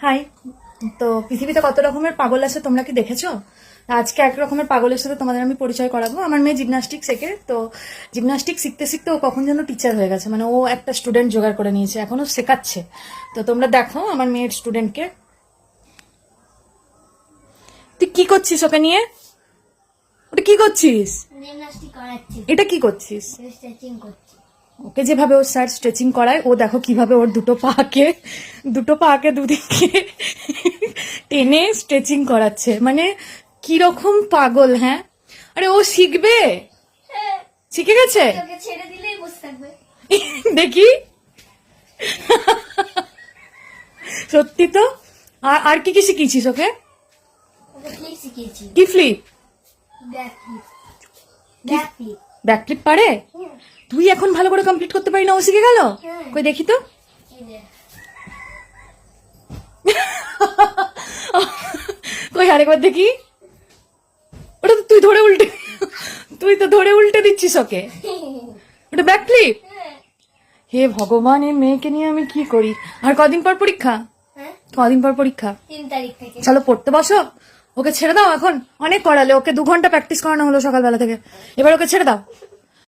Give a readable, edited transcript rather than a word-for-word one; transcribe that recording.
High. তো পৃথিবীতে কত রকমের পাগল আছে তোমরা কি দেখেছো? আজকে এক রকমের পাগলের সাথে তোমাদের আমি পরিচয় করাবো। আমার মেয়ে জিমনাস্টিক শেখে, তো জিমনাস্টিক শিখতে শিখতে ও কখন যেন টিচার হয়ে গেছে, মানে ও একটা স্টুডেন্ট জোগাড় করে নিয়েছে, এখনো শেখাচ্ছে। তো তোমরা দেখো আমার মেয়ের স্টুডেন্টকে। তুই কি করছিস ওকে নিয়ে? ওটা কি করছিস? জিমনাস্টিক করাচ্ছি, এটা কি করছিস? স্ট্রেচিং করছি। ওকে যেভাবে ওর স্যার স্ট্রেচিং করায়, ও দেখো কিভাবে ওর দুটো পাকে দুদিকে টেনে স্ট্রেচিং করাচ্ছে। মানে কিরকম পাগল! হ্যাঁ, আরে ও শিখবে, শিখে গেছে। ওকে ছেড়ে দিলেই বসে থাকবে। দেখি, সত্যি তো। আর কি কি শিখিয়েছিস ওকে? ওকে ফ্লিপ শিখিয়েছি। কি flip? Back flip. Back flip. Back flip পারে? তুই এখন ভালো করে কমপ্লিট করতে পারি না, ও শিখে গেল। কই দেখি তো। এই যে কই আরেকবার দেখি। ওটা তো তুই তো ধরে উল্টে দিচ্ছিস ওকে। ওটা ব্যাক ফ্লিপ? হে ভগবান, এই মেয়েকে নিয়ে আমি কি করি। আর কদিন পর পরীক্ষা? হ্যাঁ, কদিন পর পরীক্ষা? 3 তারিখ থেকে। চলো পড়তে বসো। ওকে ছেড়ে দাও, এখন অনেক করালে, ওকে 2 ঘন্টা প্র্যাকটিস করানো হলো সকালবেলা থেকে, এবার ওকে ছেড়ে দাও।